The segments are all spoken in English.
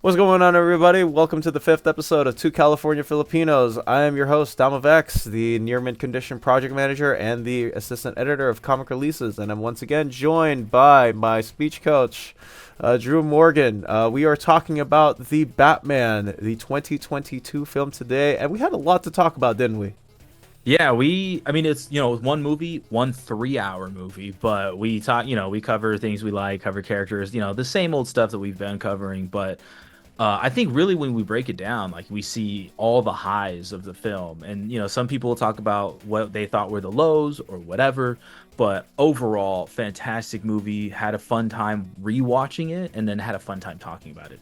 What's going on, everybody? Welcome to the fifth episode of Two California Filipinos. I am your host, Damavex, the near mint condition project manager and the assistant editor of comic releases, and I'm once again joined by my speech coach, Drew Morgan. We are talking about the Batman, the 2022 film today, and we had a lot to talk about, didn't we? Yeah, I mean, it's, one movie, one 3 hour movie, but we talk, we cover things we like, cover characters, the same old stuff that we've been covering. But I think really when we break it down, like we see all the highs of the film. And, some people will talk about what they thought were the lows or whatever. But overall, fantastic movie. Had a fun time rewatching it and then had a fun time talking about it.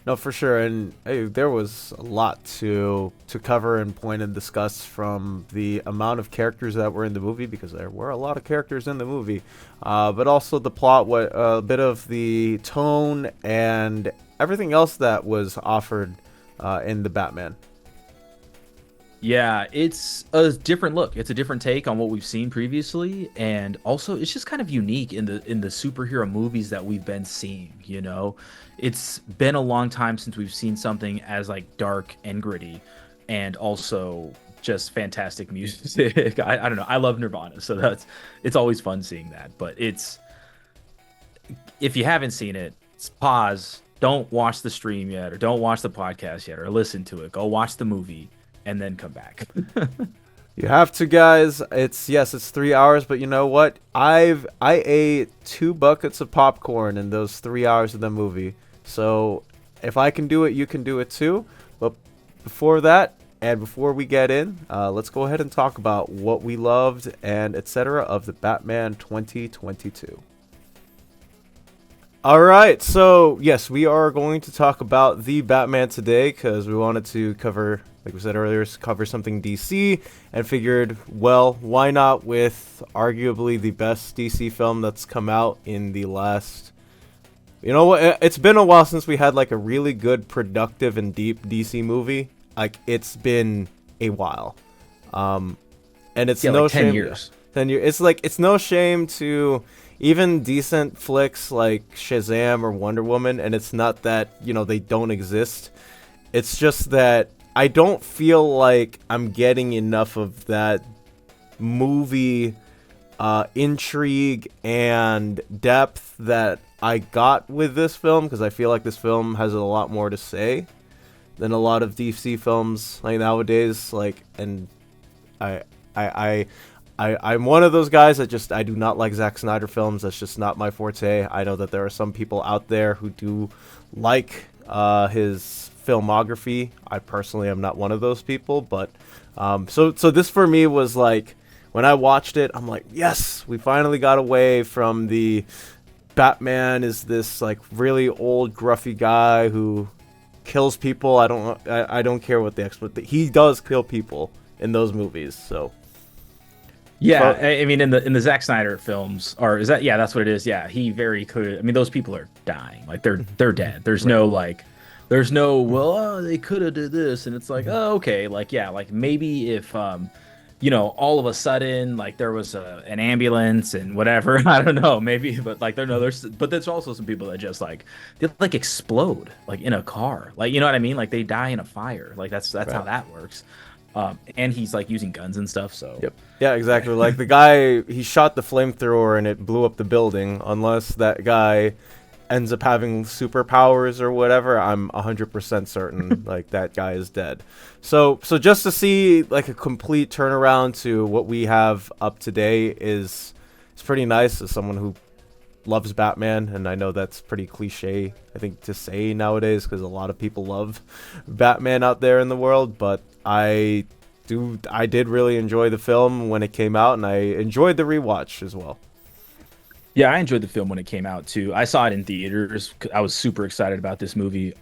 No, for sure, and hey, there was a lot to cover and point and discuss from the amount of characters that were in the movie because there were a lot of characters in the movie, but also the plot, what a bit of the tone and everything else that was offered in the Batman. Yeah, it's a different look. It's a different take on what we've seen previously, and also it's just kind of unique in the superhero movies that we've been seeing. It's been a long time since we've seen something as like dark and gritty and also just fantastic music. I don't know. I love Nirvana, so it's always fun seeing that. But it's if you haven't seen it, pause, don't watch the stream yet, or don't watch the podcast yet, or listen to it. Go watch the movie and then come back. You have to, guys. It's 3 hours, but you know what? I ate 2 buckets of popcorn in those 3 hours of the movie. So if I can do it, you can do it too. But before that, and before we get in, let's go ahead and talk about what we loved and etc. of the Batman 2022. All right, so yes, we are going to talk about the Batman today because we wanted to cover, like we said earlier, cover something DC and figured, well, why not with arguably the best DC film that's come out in the last. You know what? It's been a while since we had like a really good, productive, and deep DC movie. Like it's been a while, and it's Yeah, no like 10 shame. years. 10 years. It's no shame to even decent flicks like Shazam or Wonder Woman, and it's not that they don't exist. It's just that I don't feel like I'm getting enough of that movie intrigue and depth that I got with this film because I feel like this film has a lot more to say than a lot of DC films like nowadays. Like, and I I I'm one of those guys that just I do not like Zack Snyder films. That's just not my forte. I know that there are some people out there who do like his filmography. I personally am not one of those people, but so this for me was like when I watched it, I'm like, yes, we finally got away from the Batman is this like really old gruffy guy who kills people. I don't care what the expert he does kill people in those movies. So Yeah, but I mean in the Zack Snyder films, or is that yeah, that's what it is. Yeah, he very could. I mean, those people are dying, like they're dead. There's right. no like, there's no well, they could have did this, and it's like, oh, okay, like yeah, like maybe if all of a sudden like there was an ambulance and whatever, I don't know, maybe, but like there no, there's also some people that just like they like explode like in a car, like you know what I mean, like they die in a fire, like that's how Right. that works. And he's like using guns and stuff, so. Yep. Yeah, exactly. Like the guy, he shot the flamethrower and it blew up the building. Unless that guy ends up having superpowers or whatever, I'm 100% certain like that guy is dead. So just to see like a complete turnaround to what we have up today is pretty nice as someone who loves Batman, and I know that's pretty cliche, I think, to say nowadays because a lot of people love Batman out there in the world. But I did really enjoy the film when it came out, and I enjoyed the rewatch as well. Yeah, I enjoyed the film when it came out too. I saw it in theaters. I was super excited about this movie.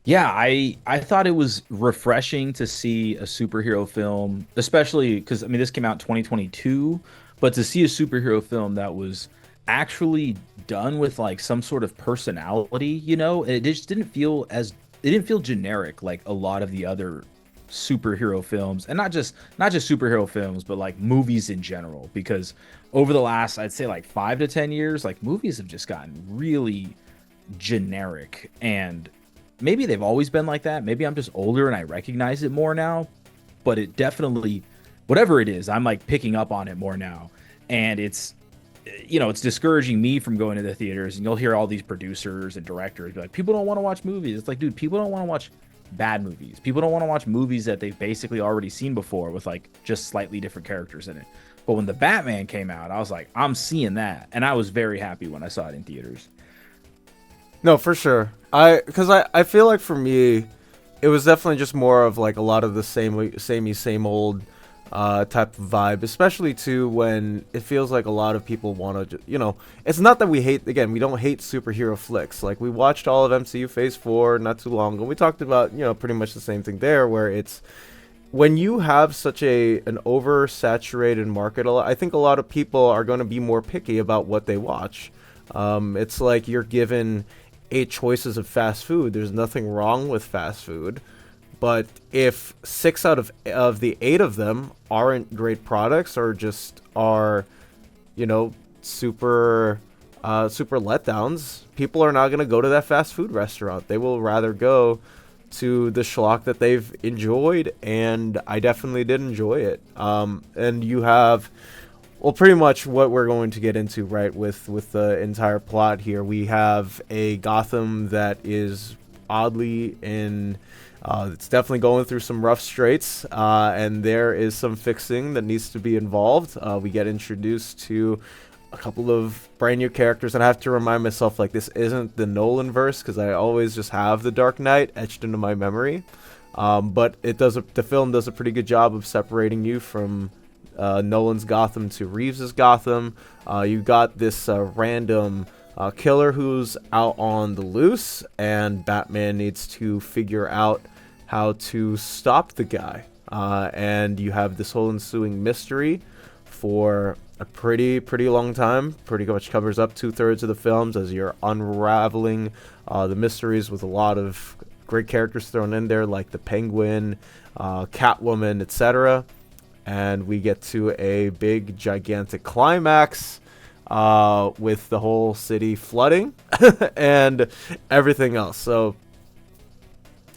Yeah, I thought it was refreshing to see a superhero film, especially because I mean this came out in 2022, but to see a superhero film that was actually done with like some sort of personality, it just it didn't feel generic like a lot of the other superhero films, and not just superhero films, but like movies in general, because over the last, I'd say, like 5 to 10 years, like movies have just gotten really generic and maybe they've always been like that. Maybe I'm just older and I recognize it more now, but it definitely, whatever it is, I'm like picking up on it more now. And it's discouraging me from going to the theaters. And you'll hear all these producers and directors be like, people don't want to watch movies. It's like, dude, people don't want to watch bad movies. People don't want to watch movies that they've basically already seen before with like just slightly different characters in it. But when the Batman came out, I was like, I'm seeing that. And I was very happy when I saw it in theaters. No, for sure. I feel like for me, it was definitely just more of like a lot of the same old type of vibe, especially too when it feels like a lot of people want to, it's not that we hate, again, we don't hate superhero flicks. Like we watched all of MCU Phase 4 not too long ago. We talked about, pretty much the same thing there, where it's when you have such an oversaturated market, I think a lot of people are going to be more picky about what they watch. It's like you're given 8 choices of fast food. There's nothing wrong with fast food. But if 6 out of the 8 of them aren't great products or just are, super letdowns, people are not going to go to that fast food restaurant. They will rather go to the schlock that they've enjoyed, and I definitely did enjoy it. And you have, well, pretty much what we're going to get into, right, with the entire plot here. We have a Gotham that is oddly it's definitely going through some rough straits, and there is some fixing that needs to be involved. We get introduced to a couple of brand new characters, and I have to remind myself, like, this isn't the Nolan verse, because I always just have the Dark Knight etched into my memory. But the film does a pretty good job of separating you from Nolan's Gotham to Reeves's Gotham. You got this random killer who's out on the loose, and Batman needs to figure out how to stop the guy. And you have this whole ensuing mystery for a pretty long time. Pretty much covers up 2/3 of the films as you're unraveling the mysteries, with a lot of great characters thrown in there, like the Penguin, Catwoman, etc. And we get to a big, gigantic climax with the whole city flooding and everything else. So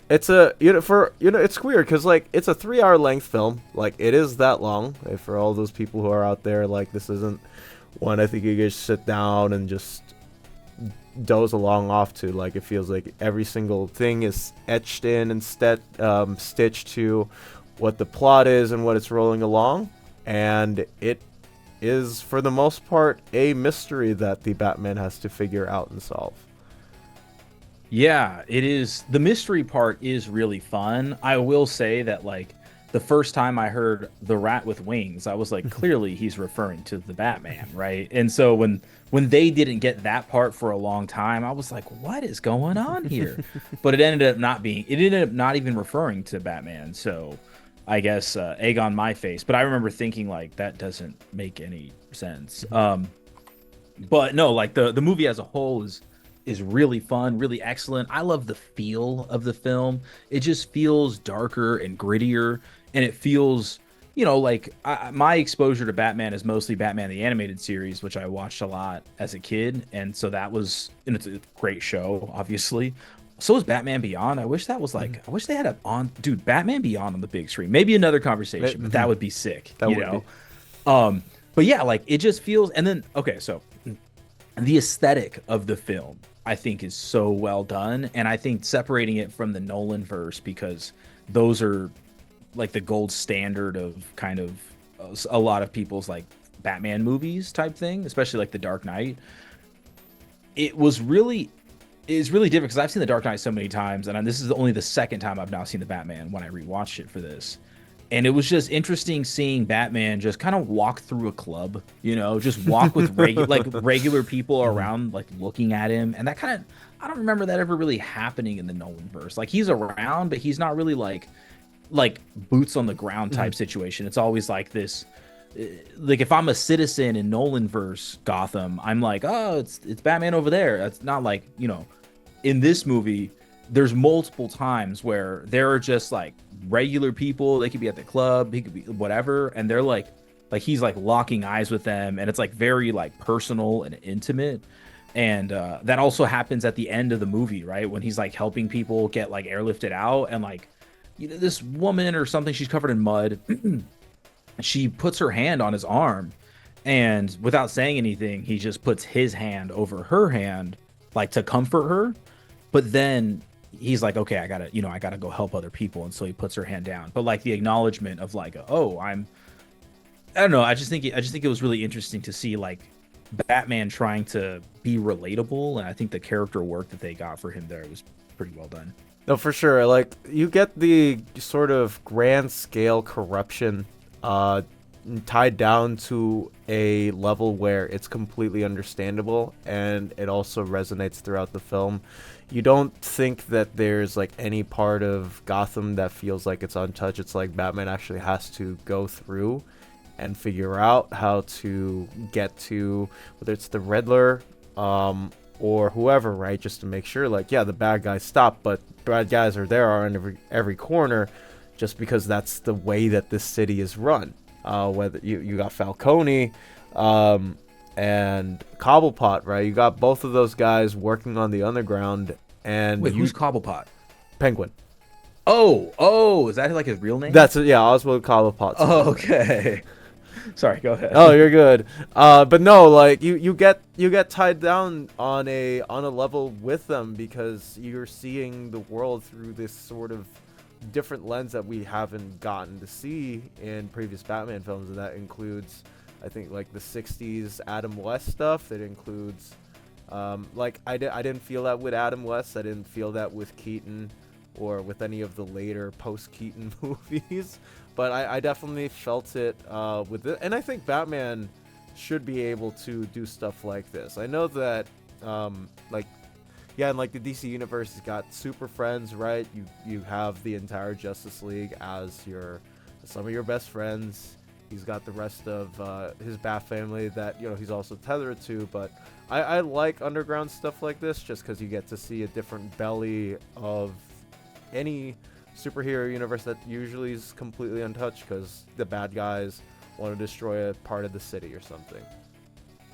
it's it's weird because, like, it's a 3-hour length film. Like, it is that long. For all those people who are out there, like, this isn't one I think you guys sit down and just doze along off to. Like, it feels like every single thing is etched in and stitched to what the plot is and what it's rolling along, and it is, for the most part, a mystery that the Batman has to figure out and solve. Yeah, it is. The mystery part is really fun. I will say that, like, the first time I heard the rat with wings, I was like, clearly he's referring to the Batman, right? And so when they didn't get that part for a long time, I was like, what is going on here? But it ended up not even referring to Batman. So I guess egg on my face. But I remember thinking, like, that doesn't make any sense. But no, like, the movie as a whole is really fun, really excellent. I love the feel of the film. It just feels darker and grittier, and it feels, like my exposure to Batman is mostly Batman the Animated Series, which I watched a lot as a kid, and so and it's a great show, obviously. So is Batman Beyond. I wish that was like, I wish they had Batman Beyond on the big screen. Maybe another conversation, but that would be sick, But yeah, like, it just feels, and then, okay, so the aesthetic of the film, I think, is so well done, and I think separating it from the Nolan verse, because those are like the gold standard of kind of a lot of people's, like, Batman movies type thing, especially like the Dark Knight. It is really different because I've seen the Dark Knight so many times, and this is only the second time I've now seen the Batman when I rewatched it for this. And it was just interesting seeing Batman just kind of walk through a club, just walk with regular people around, like, looking at him. And that kind of, I don't remember that ever really happening in the Nolan verse. Like, he's around, but he's not really like boots on the ground type situation. It's always like this, like, if I'm a citizen in Nolan verse Gotham, I'm like, oh, it's Batman over there. That's not like, in this movie, there's multiple times where there are just, like, regular people. They could be at the club, he could be whatever, and they're like he's like locking eyes with them, and it's like very, like, personal and intimate. And that also happens at the end of the movie, right? When he's like helping people get like airlifted out, and like, this woman or something, she's covered in mud. She puts her hand on his arm, and without saying anything, he just puts his hand over her hand, like to comfort her. But then he's like, okay, I gotta go help other people. And so he puts her hand down. But like the acknowledgement of like, oh, I don't know. I just think it was really interesting to see like Batman trying to be relatable. And I think the character work that they got for him there was pretty well done. No, for sure. Like you get the sort of grand scale corruption uh tied down to a level where it's completely understandable and it also resonates throughout the film. You don't think that there's like any part of Gotham that feels like it's untouched. It's like Batman actually has to go through and figure out how to get to whether it's the Riddler, or whoever, right? Just to make sure, like, yeah, the bad guys stop, but bad guys are there on every corner, just because that's the way that this city is run. Whether you got Falcone, and Cobblepot, right? You got both of those guys working on the underground, and Wait, who's Cobblepot? Penguin. Oh, is that like his real name? That's it. Yeah, Oswald Cobblepot. Oh, okay. Sorry, go ahead. Oh, you're good. But no, like you get tied down on a level with them because you're seeing the world through this sort of different lens that we haven't gotten to see in previous Batman films, and that includes, I think, like the '60s Adam West stuff. That includes, like I didn't feel that with Adam West. I didn't feel that with Keaton, or with any of the later post-Keaton movies. But I definitely felt it with it, and I think Batman should be able to do stuff like this. I know that, like, yeah, in like the DC universe, he's got Super Friends, right? You have the entire Justice League as some of your best friends. He's got the rest of his Bat family that he's also tethered to. But I like underground stuff like this just because you get to see a different belly of any superhero universe that usually is completely untouched because the bad guys want to destroy a part of the city or something.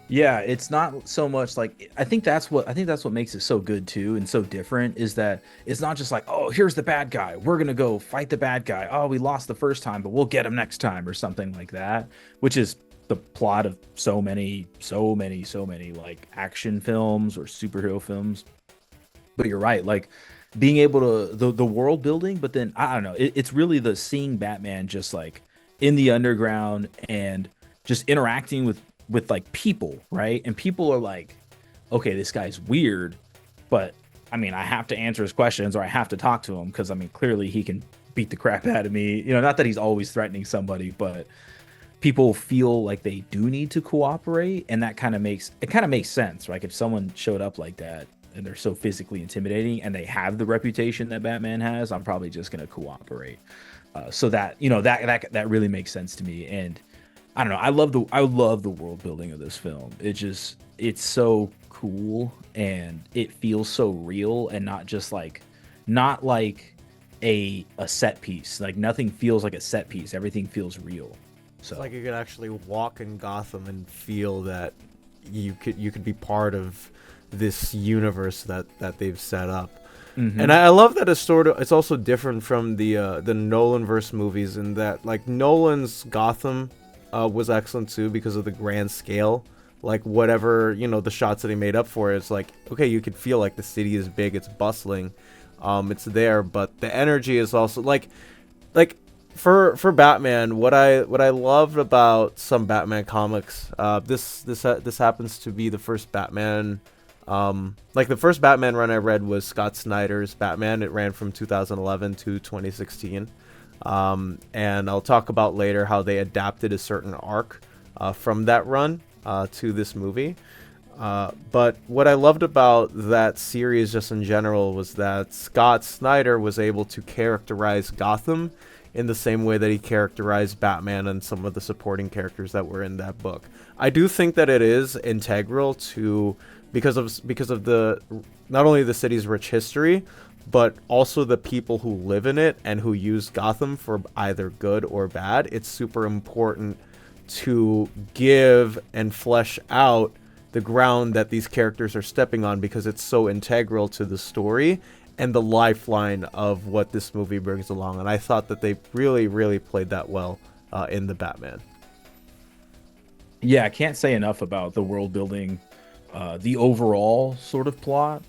Yeah, it's not so much like I think that's what makes it so good too and so different is that it's not just like, oh, here's the bad guy. We're gonna go fight the bad guy. Oh, we lost the first time, but we'll get him next time or something like that, which is the plot of so many like action films or superhero films. But you're right, like being able to the world building, but then I don't know, it's really the seeing Batman just like in the underground and just interacting with like people, right? And people are like, okay, this guy's weird, but I mean, I have to answer his questions or I have to talk to him because I mean, clearly he can beat the crap out of me. Not that he's always threatening somebody, but people feel like they do need to cooperate, and that kind of makes sense, right? If someone showed up like that and they're so physically intimidating and they have the reputation that Batman has, I'm probably just going to cooperate. So that, that really makes sense to me. And I don't know, I love the world building of this film. It's so cool and it feels so real and not like a set piece. Like nothing feels like a set piece. Everything feels real. So it's like you could actually walk in Gotham and feel that you could be part of this universe that they've set up. Mm-hmm. And I love that it's also different from the Nolanverse movies in that like Nolan's Gotham was excellent too because of the grand scale. Like whatever, the shots that he made up for it, it's like, okay, you could feel like the city is big, it's bustling, it's there, but the energy is also like for Batman, what I loved about some Batman comics, this happens to be the first Batman. Like the first Batman run I read was Scott Snyder's Batman. It ran from 2011 to 2016. And I'll talk about later how they adapted a certain arc from that run to this movie. But what I loved about that series just in general was that Scott Snyder was able to characterize Gotham in the same way that he characterized Batman and some of the supporting characters that were in that book. I do think that it is integral to because of the not only the city's rich history, but also the people who live in it and who use Gotham for either good or bad. It's super important to give and flesh out the ground that these characters are stepping on, because it's so integral to the story and the lifeline of what this movie brings along. And I thought that they really, really played that well in the Batman. Yeah, I can't say enough about the world building, the overall sort of plot.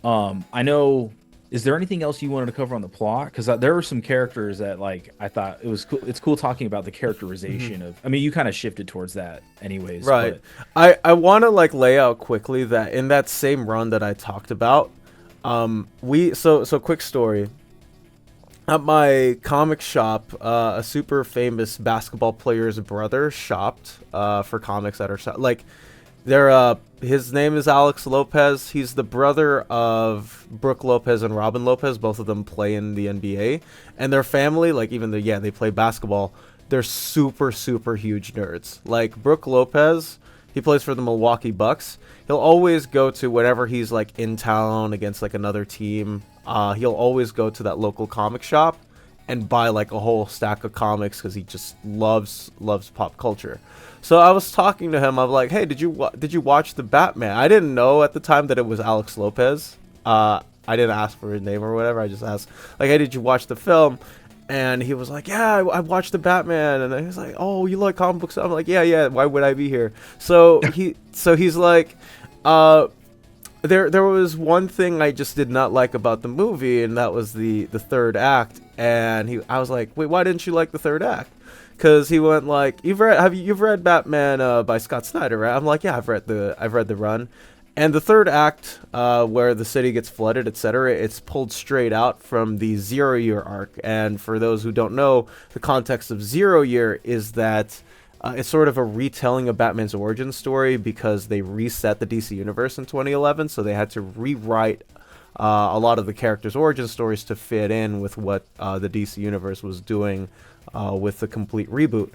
I know. Is there anything else you wanted to cover on the plot? Because there were some characters that like I thought it was cool. It's cool talking about the characterization of. I mean, you kind of shifted towards that, anyways. Right. But I want to like lay out quickly that in that same run that I talked about, so quick story. At my comic shop, a super famous basketball player's brother shopped for comics at our shop. Like, his name is Alex Lopez. He's the brother of Brooke Lopez and Robin Lopez. Both of them play in the NBA, and their family, like even though they play basketball, they're super super huge nerds. Like Brooke Lopez, he plays for the Milwaukee Bucks. He'll always go to whenever he's like in town against like another team. He'll always go to that local comic shop and buy like a whole stack of comics because he just loves pop culture. So I was talking to him. I'm like, hey, did you watch the Batman? I didn't know at the time that it was Alex Lopez. I didn't ask for his name or whatever. I just asked like, hey, did you watch the film? And he was like, yeah, I watched the Batman. And he was like, oh, you like comic books? I'm like, yeah. Why would I be here? So he's like, there was one thing I just did not like about the movie, and that was the third act. And I was like, wait, why didn't you like the third act? Because he went like, you've read Batman by Scott Snyder, right? I'm like, yeah, I've read the run. And the third act, where the city gets flooded, etc., it's pulled straight out from the Zero Year arc. And for those who don't know, the context of Zero Year is that it's sort of a retelling of Batman's origin story because they reset the DC universe in 2011, so they had to rewrite a lot of the characters' origin stories to fit in with what the DC universe was doing with the complete reboot.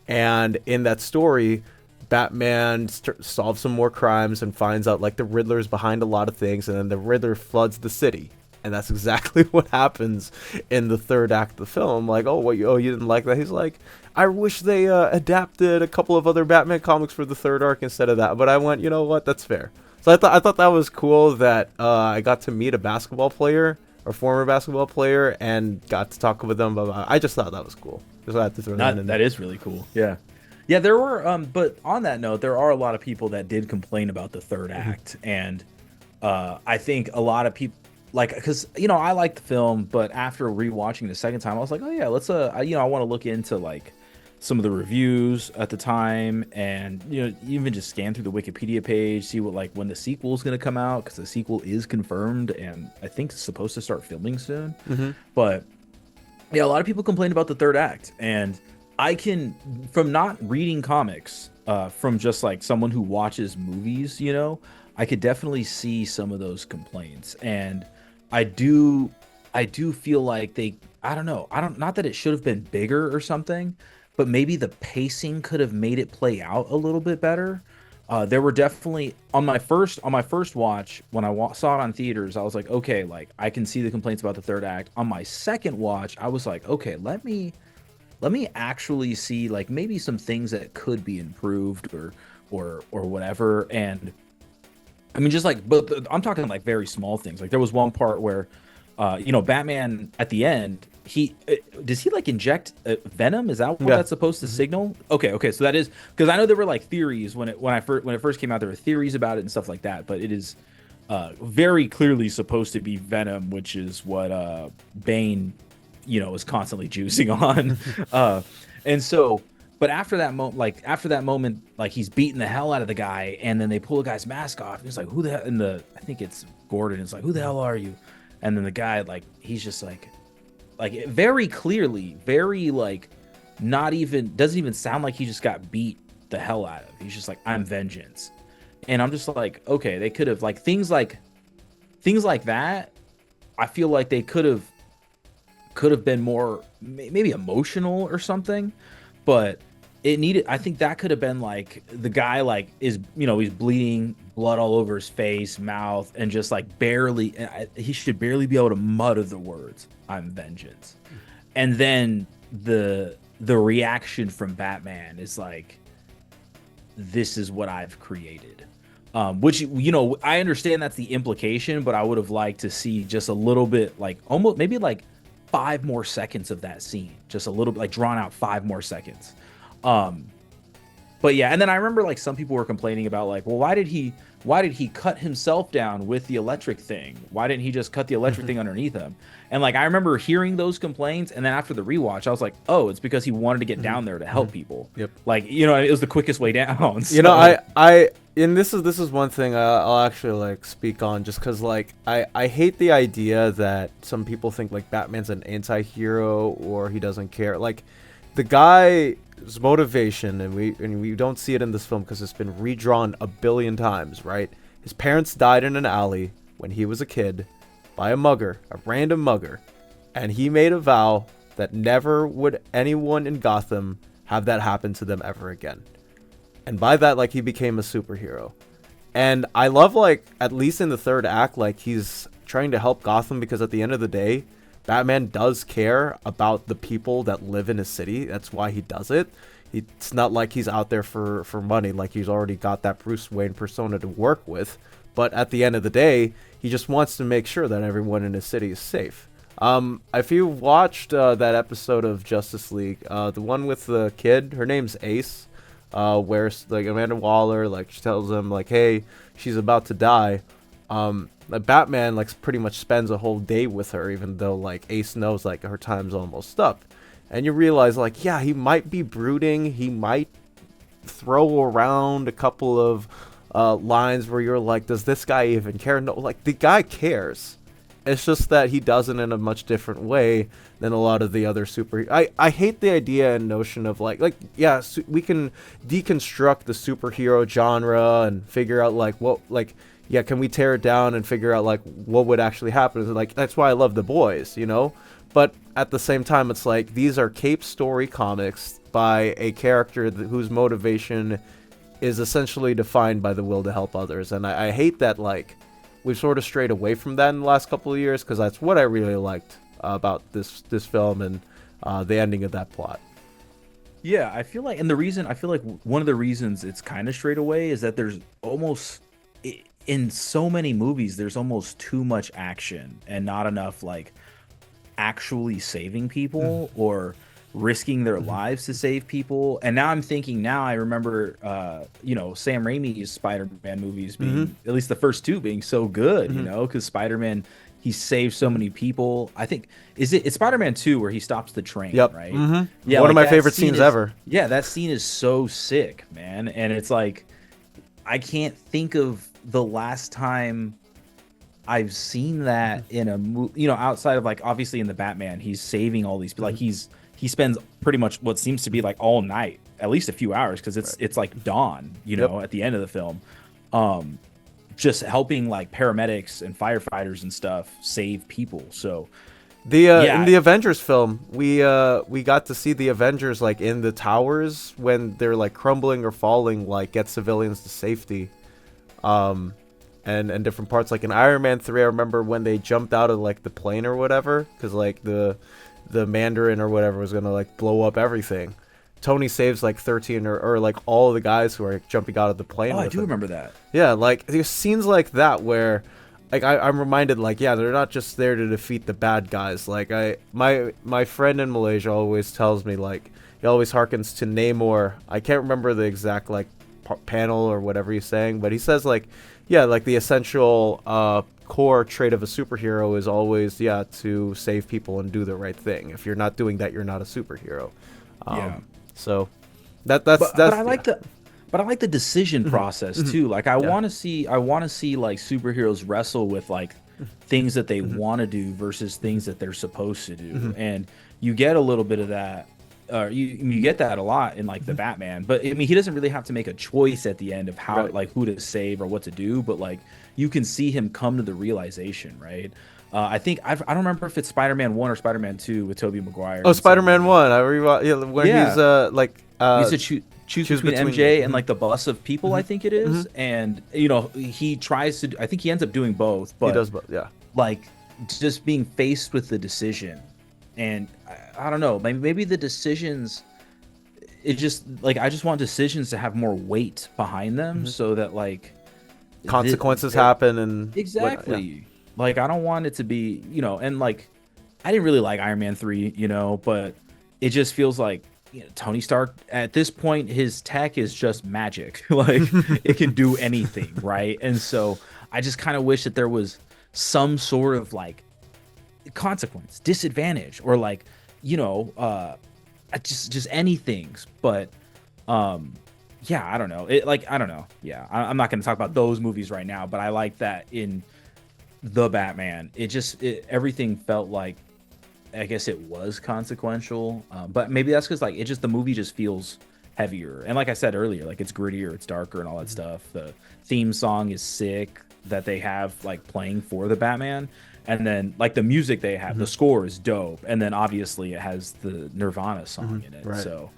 And in that story, Batman solves some more crimes and finds out like the Riddler's behind a lot of things, and then the Riddler floods the city. And that's exactly what happens in the third act of the film. Like, you didn't like that? He's like, I wish they adapted a couple of other Batman comics for the third arc instead of that. But I went, you know what? That's fair. So I thought that was cool that I got to meet a basketball player or former basketball player and got to talk with them. But I just thought that was cool. Just had to throw that in. That is really cool. Yeah. Yeah, there were, but on that note, there are a lot of people that did complain about the third act, and I think a lot of people, like, because I liked the film, but after rewatching the second time, I was like, oh yeah, let's I want to look into like some of the reviews at the time, and even just scan through the Wikipedia page, see what like when the sequel is going to come out, because the sequel is confirmed, and I think it's supposed to start filming soon. But yeah, a lot of people complained about the third act, and I can, from not reading comics, from just like someone who watches movies, I could definitely see some of those complaints. And I do feel like not that it should have been bigger or something, but maybe the pacing could have made it play out a little bit better. There were definitely on my first watch when I saw it on theaters, I was like, okay, like I can see the complaints about the third act. On my second watch, I was like, okay, let me actually see like maybe some things that could be improved or whatever. And I mean, just like, but I'm talking like very small things. Like there was one part where, Batman at the end, does he like inject venom? Is that what that's supposed to signal? Okay. So that is, because I know there were like theories when it first came out, there were theories about it and stuff like that, but it is very clearly supposed to be venom, which is what Bane is constantly juicing on. And so, but after that moment, like he's beating the hell out of the guy, and then they pull the guy's mask off, and he's like, who the hell? And I think it's Gordon is like, who the hell are you? And then the guy, like, he's just like very clearly, very like, doesn't even sound like he just got beat the hell out of. He's just like, I'm vengeance. And I'm just like, okay, they could have like things like that. I feel like they could have been more maybe emotional or something, but I think that could have been like the guy like is he's bleeding blood all over his face, mouth, and just like he should barely be able to mutter the words I'm vengeance. And then the reaction from Batman is like, this is what I've created. Which, I understand that's the implication, but I would have liked to see just a little bit, like almost maybe like 5 more seconds of that scene, just a little bit like drawn out 5 more seconds. Um, but yeah, and then I remember like some people were complaining about like, well, why did he cut himself down with the electric thing? Why didn't he just cut the electric thing underneath him? And like I remember hearing those complaints, and then after the rewatch, I was like, oh, it's because he wanted to get down there to help people. Yep. Like, it was the quickest way down. So. And this is one thing I'll actually like speak on, just because like I hate the idea that some people think like Batman's an anti-hero or he doesn't care. Like the guy's motivation, and we don't see it in this film because it's been redrawn a billion times, right? His parents died in an alley when he was a kid by a mugger, a random mugger, and he made a vow that never would anyone in Gotham have that happen to them ever again. And by that, like, he became a superhero. And I love, like, at least in the third act, like, he's trying to help Gotham because at the end of the day, Batman does care about the people that live in his city. That's why he does it. It's not like he's out there for money. Like, he's already got that Bruce Wayne persona to work with. But at the end of the day, he just wants to make sure that everyone in his city is safe. If you watched that episode of Justice League, the one with the kid, her name's Ace, where like Amanda Waller, like she tells him like, hey, she's about to die. Like Batman like pretty much spends a whole day with her, even though like Ace knows like her time's almost up. And you realize like, yeah, he might be brooding. He might throw around a couple of lines where you're like, does this guy even care? No, like the guy cares. It's just that he does it in a much different way than a lot of the other super. I hate the idea and notion of like yeah, we can deconstruct the superhero genre and figure out like what like yeah, can we tear it down and figure out like what would actually happen? Like that's why I love The Boys, But at the same time, it's like these are cape story comics by a character whose motivation is essentially defined by the will to help others, and I hate that like. We've sort of strayed away from that in the last couple of years because that's what I really liked about this film and the ending of that plot. Yeah, I feel like one of the reasons it's kind of straight away is that there's almost in so many movies there's almost too much action and not enough like actually saving people or risking their lives to save people. And now I remember Sam Raimi's Spider-Man movies being at least the first two being so good, because Spider-Man, he saved so many people. I think it's Spider-Man 2 where he stops the train, right? Yeah, one of my favorite scenes ever. Yeah, that scene is so sick, man. And it's like I can't think of the last time I've seen that in a movie, outside of like obviously in the Batman, he's saving all these people. Like he spends pretty much what seems to be like all night, at least a few hours, because it's like dawn, at the end of the film, just helping like paramedics and firefighters and stuff save people. So in the Avengers film, we got to see the Avengers like in the towers when they're like crumbling or falling, like get civilians to safety, and different parts. Like in Iron Man 3, I remember when they jumped out of like the plane or whatever, because like the Mandarin or whatever was gonna like blow up everything. Tony saves like 13 or like all of the guys who are jumping out of the plane. Oh, I do remember that. Yeah, like there's scenes like that where like I'm reminded like, yeah, they're not just there to defeat the bad guys. Like my friend in Malaysia always tells me like he always harkens to Namor. I can't remember the exact like panel or whatever he's saying, but he says like, yeah, like the essential core trait of a superhero is always to save people and do the right thing. If you're not doing that, you're not a superhero. So that's but I like the decision process too. Like I want to see like superheroes wrestle with like things that they want to do versus things that they're supposed to do, and you get a little bit of that. You get that a lot in like the Batman, but I mean he doesn't really have to make a choice at the end of how like who to save or what to do, but like you can see him come to the realization, right? I think I don't remember if it's Spider-Man 1 or Spider-Man 2 with Tobey Maguire. Oh, Spider-Man 1. I he's like he said choose between MJ and like the bus of people, I think it is, and he tries to. I think he ends up doing both, but he does both. Yeah, like just being faced with the decision, and I don't know, maybe the decisions. It just like I just want decisions to have more weight behind them, so that like consequences happen and what. Yeah. exactly. Like I don't want it to be, and like I didn't really like Iron Man 3, but it just feels like Tony Stark at this point his tech is just magic. Like it can do anything, right? And so I just kind of wish that there was some sort of like consequence, disadvantage, or like, just anything. But yeah, I don't know. I don't know. Yeah, I'm not going to talk about those movies right now, but I like that in the Batman, everything felt like, I guess it was consequential, but maybe that's because like the movie just feels heavier, and like I said earlier, like it's grittier, it's darker, and all that stuff. The theme song is sick that they have like playing for the Batman, and then like the music they have, the score is dope, and then obviously it has the Nirvana song in it. Right. So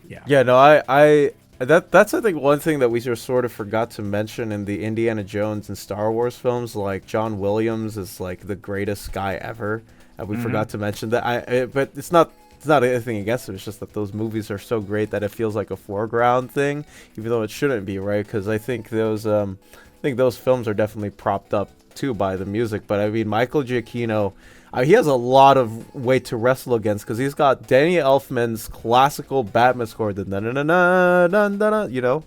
yeah, Yeah, no, that's I think one thing that we just sort of forgot to mention in the Indiana Jones and Star Wars films. Like John Williams is like the greatest guy ever, and we forgot to mention that. But it's not anything against it. It's just that those movies are so great that it feels like a foreground thing, even though it shouldn't be, right? Because I think those films are definitely propped up too by the music. But I mean, Michael Giacchino. He has a lot of weight to wrestle against because he's got Danny Elfman's classical Batman score, the na na na na na na,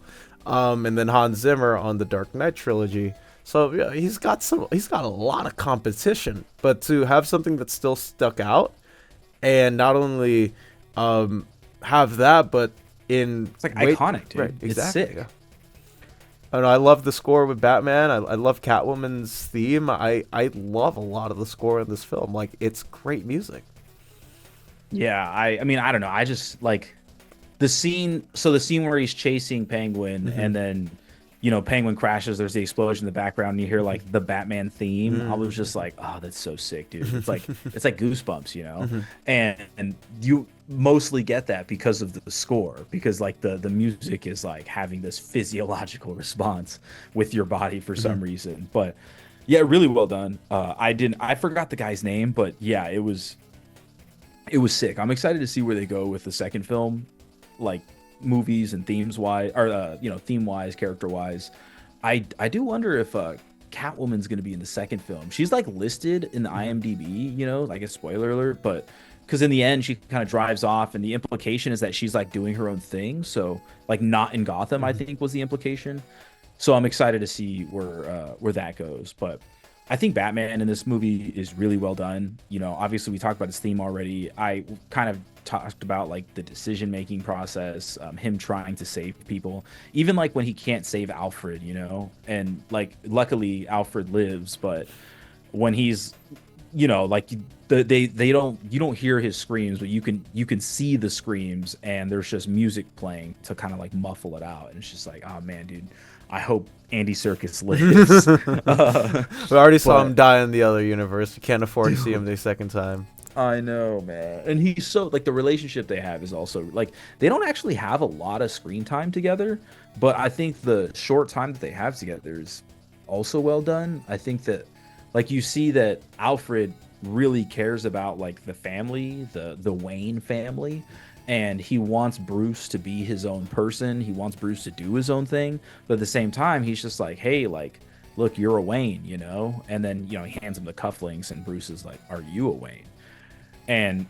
and then Hans Zimmer on the Dark Knight trilogy. So yeah, he's got a lot of competition, but to have something that's still stuck out, and not only have that, but it's like iconic, dude. Right, exactly. It's sick. Yeah. I love the score with Batman. I love Catwoman's theme. I love a lot of the score in this film. Like, it's great music. Yeah, I mean, I don't know. I just like the scene. So the scene where he's chasing Penguin, and then Penguin crashes. There's the explosion in the background, and you hear like the Batman theme. I was just like, oh, that's so sick, dude. It's like goosebumps, and you mostly get that because of the score, because like the music is like having this physiological response with your body for some reason. But yeah, really well done. I forgot the guy's name, but yeah, it was sick. I'm excited to see where they go with the second film, like movies and themes wise, or theme wise, character wise. I do wonder if Catwoman's going to be in the second film. She's like listed in the IMDb, like a spoiler alert, but because in the end she kind of drives off, and the implication is that she's like doing her own thing, so like not in Gotham, I think was the implication. So I'm excited to see where that goes. But I think Batman in this movie is really well done. Obviously we talked about his theme already. I kind of talked about like the decision-making process, him trying to save people, even like when he can't save Alfred, and like luckily Alfred lives, but when he's, like you don't hear his screams, but you can see the screams, and there's just music playing to kind of like muffle it out, and it's just like, oh man, dude, I hope Andy Serkis lives. We already saw him die in the other universe. We can't afford to see him the second time. I know, man. And he's so like, the relationship they have is also like, they don't actually have a lot of screen time together, but I think the short time that they have together is also well done. I think that like you see that Alfred really cares about like the family, the Wayne family, and he wants Bruce to be his own person. He wants Bruce to do his own thing, but at the same time he's just like, hey, like, look, you're a Wayne, and then he hands him the cufflinks, and Bruce is like, are you a Wayne? And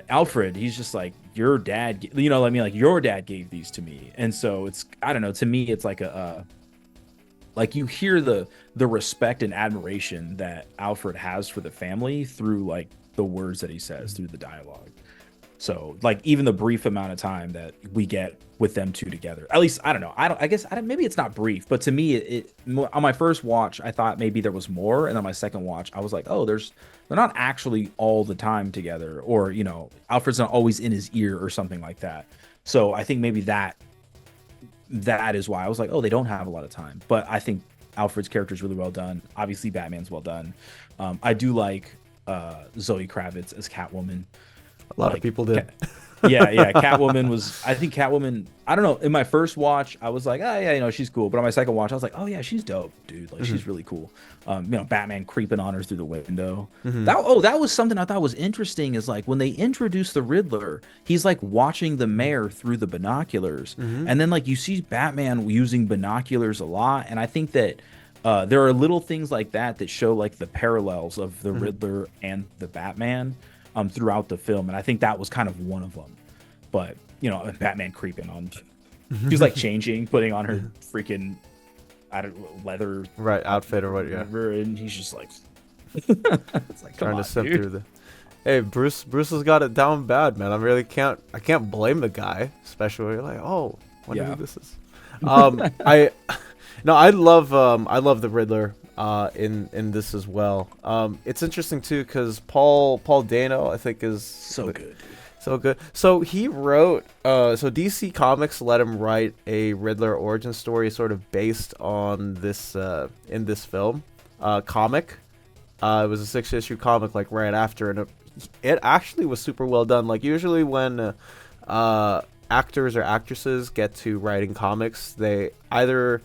Alfred, he's just like, your dad, like your dad gave these to me. And so it's, I don't know, to me it's like like you hear the respect and admiration that Alfred has for the family through like the words that he says, through the dialogue. So like even the brief amount of time that we get with them two together, at least, I don't know, maybe it's not brief, but to me it on my first watch I thought maybe there was more, and on my second watch I was like, oh, they're not actually all the time together, or Alfred's not always in his ear or something like that. So I think maybe that is why I was like, oh, they don't have a lot of time. But I think Alfred's character is really well done. Obviously Batman's well done. I do like Zoe Kravitz as Catwoman. A lot of people did. Yeah, Catwoman was. I think Catwoman. I don't know. In my first watch, I was like, oh yeah, she's cool. But on my second watch, I was like, oh yeah, she's dope, dude. Like she's really cool. Batman creeping on her through the window. That was something I thought was interesting. Is like when they introduced the Riddler, he's like watching the mayor through the binoculars, and then like you see Batman using binoculars a lot, and I think that. There are little things like that that show like the parallels of the Riddler and the Batman throughout the film, and I think that was kind of one of them. But Batman creeping on, she's like changing, putting on her freaking leather outfit or whatever, and he's just like, it's like trying to sift through the. Hey, Bruce has got it down bad, man. I can't blame the guy, especially when you're like, oh, wonder who this is. I love the Riddler in this as well. It's interesting too because Paul Dano I think is so good. So good. So he wrote. So DC Comics let him write a Riddler origin story, sort of based on this in this film comic. It was a 6-issue comic, like right after, and it actually was super well done. Like usually when actors or actresses get to writing comics, they either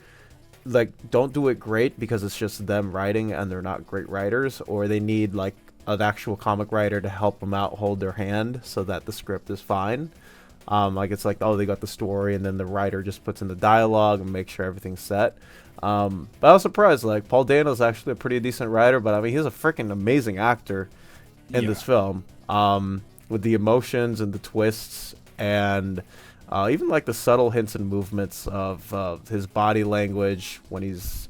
like don't do it great because it's just them writing and they're not great writers, or they need like an actual comic writer to help them out, hold their hand so that the script is fine. Like it's like, oh, they got the story and then the writer just puts in the dialogue and makes sure everything's set. But I was surprised, like Paul Dano's actually a pretty decent writer, but I mean he's a freaking amazing actor in this film, with the emotions and the twists and even like the subtle hints and movements of his body language when he's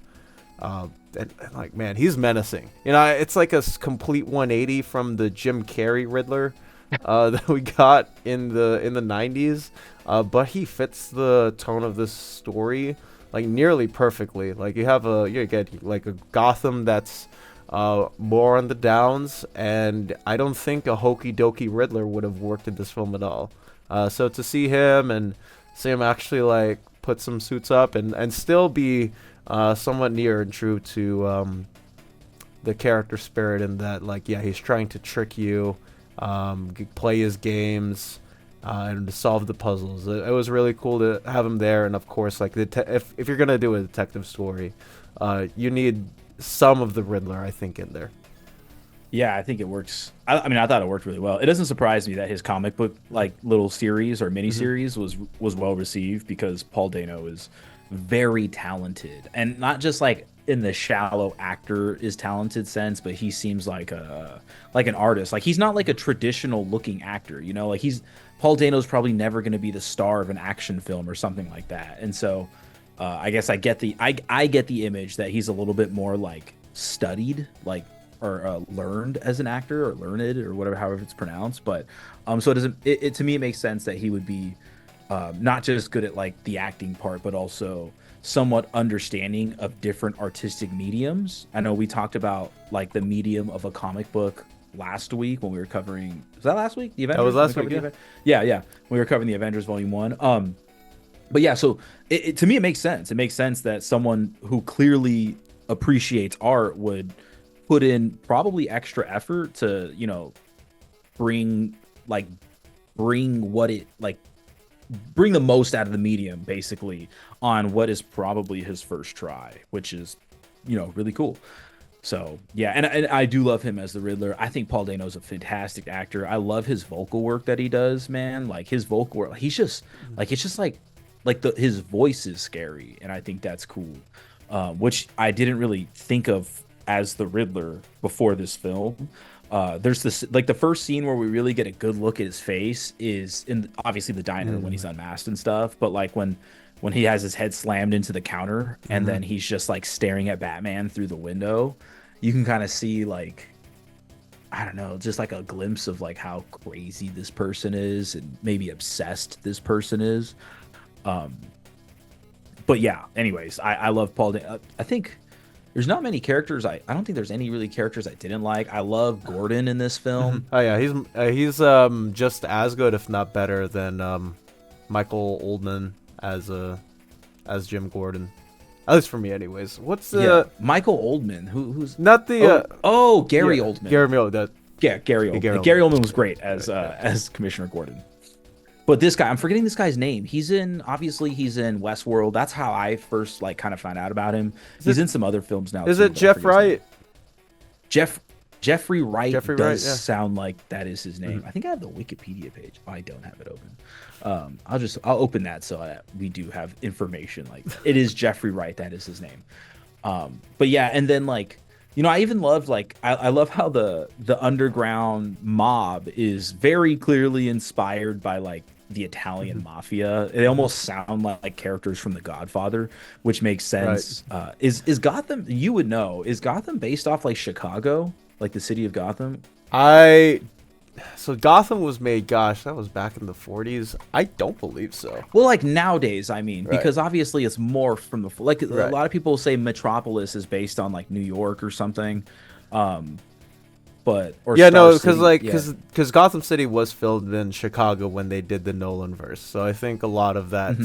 and like, man, he's menacing. It's like a complete 180 from the Jim Carrey Riddler that we got in the 90s, but he fits the tone of this story like nearly perfectly. Like you get like a Gotham that's more on the downs, and I don't think a hokey dokey Riddler would have worked in this film at all. So to see him actually like put some suits up and still be somewhat near and true to the character spirit, in that like, yeah, he's trying to trick you, play his games, and to solve the puzzles. It was really cool to have him there. And of course, like if you're gonna do a detective story, you need some of the Riddler, I think, in there. Yeah, I think it works. I mean, I thought it worked really well. It doesn't surprise me that his comic book like little series or miniseries was well received, because Paul Dano is very talented, and not just like in the shallow actor is talented sense, but he seems like an artist. Like he's not like a traditional looking actor, like Paul Dano's probably never going to be the star of an action film or something like that. And so I guess I get the image that he's a little bit more like studied, like, or learned as an actor, or learned, or whatever, however it's pronounced. But so it to me, it makes sense that he would be not just good at like the acting part, but also somewhat understanding of different artistic mediums. I know we talked about like the medium of a comic book last week when we were covering. Was that last week? The Avengers? That was last week. Yeah. We were covering the Avengers Volume 1. But yeah, so to me, it makes sense. It makes sense that someone who clearly appreciates art would put in probably extra effort to, bring the most out of the medium, basically, on what is probably his first try, which is, really cool. So yeah, and I do love him as the Riddler. I think Paul Dano's a fantastic actor. I love his vocal work that he does, man. Like his vocal work, he's just like, it's just like his voice is scary, and I think that's cool. Which I didn't really think of as the Riddler before this film. There's this, like, the first scene where we really get a good look at his face is in obviously the diner when he's unmasked and stuff, but like when he has his head slammed into the counter and then he's just like staring at Batman through the window, you can kind of see, like, I don't know, just like a glimpse of like how crazy this person is and maybe obsessed this person is. But yeah, anyways, I love Paul Dano. I think there's not many characters. I don't think there's any really characters I didn't like. I love Gordon in this film. Oh yeah, he's just as good, if not better, than Michael Oldman as Jim Gordon. At least for me, anyways. What's the Michael Oldman? Who's not the Gary Oldman? Gary Oldman. Yeah, Gary Yeah, Oldman. Gary Oldman was great as Commissioner Gordon. But this guy, I'm forgetting this guy's name. Obviously he's in Westworld. That's how I first like kind of found out about him. He's in some other films now Is too. it Jeff Wright? Jeff Jeffrey Wright Jeffrey Wright, does yeah. sound like that is his name. I think I have the Wikipedia page. I don't have it open. I'll open that so that we do have information. Like it is Jeffrey Wright. That is his name. But yeah, and then like, you know, I even love like I love how the underground mob is very clearly inspired by like the Italian mafia. They almost sound like characters from The Godfather, which makes sense. Right. Is Gotham? You would know. Is Gotham based off like Chicago, like the city of Gotham? So Gotham was made, gosh, that was back in the 40s. I don't believe so. Well, like nowadays, I mean, Right. because obviously it's morphed from the like a Right. lot of people say Metropolis is based on like New York or something. But or Yeah, Star no, because City, like yeah. because Gotham City was filmed in Chicago when they did the Nolan verse. So I think a lot of that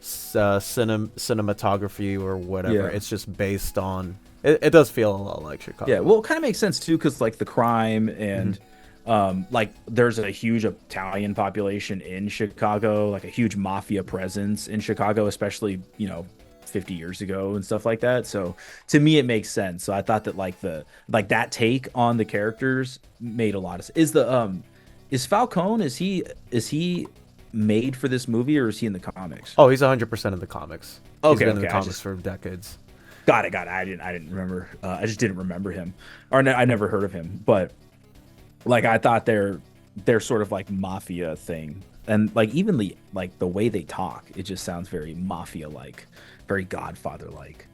cinematography or whatever, Yeah. it's just based on. It does feel a lot like Chicago. Yeah, well, it kind of makes sense too, because like the crime and like there's a huge Italian population in Chicago, like a huge mafia presence in Chicago, especially 50 years ago and stuff like that. So to me, it makes sense. So I thought that like that take on the characters made a lot of sense. Is Falcone is he made for this movie or is he in the comics? Oh, he's 100% in the comics. Okay, He's been in okay, the I comics just- for decades. Got it. I didn't remember. I just didn't remember him, or I never heard of him. But like, I thought they're sort of like mafia thing, and like even the way they talk, it just sounds very mafia like, very Godfather like.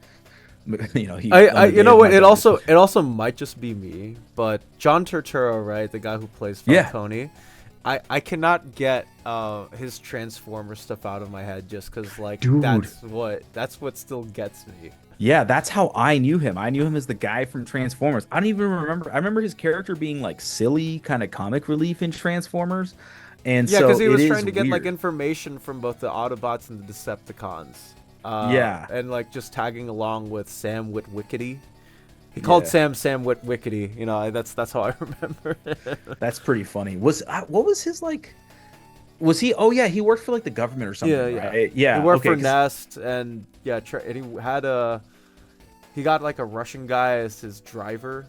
You know what? It also might just be me, but John Turturro, right, the guy who plays Yeah. Falcone, I cannot get his Transformer stuff out of my head just because like Dude. that's what still gets me. Yeah, that's how I knew him. I knew him as the guy from Transformers. I don't even remember. I remember his character being like silly, kind of comic relief in Transformers. And Yeah, so because he was it trying is to get like weird. information from both the Autobots and the Decepticons. Yeah. And like just tagging along with Sam Witwickety. He called Yeah. Sam Witwickety. You know, that's how I remember. That's pretty funny. What was his like? Was he? Oh yeah, he worked for like the government or something. Yeah. Right? Yeah. He worked okay, for 'cause- Nest, and yeah, he got like a Russian guy as his driver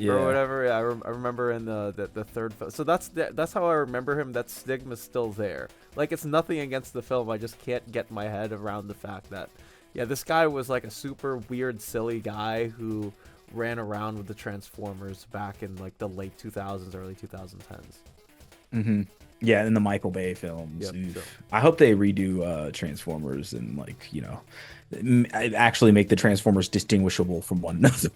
or whatever. Yeah, I remember in the third film. So that's how I remember him. That stigma's still there. Like it's nothing against the film. I just can't get my head around the fact that this guy was like a super weird, silly guy who ran around with the Transformers back in like the late 2000s, early 2010s. Mm-hmm. Yeah, in the Michael Bay films. Yep, Oof. so. I hope they redo Transformers and like actually make the Transformers distinguishable from one another.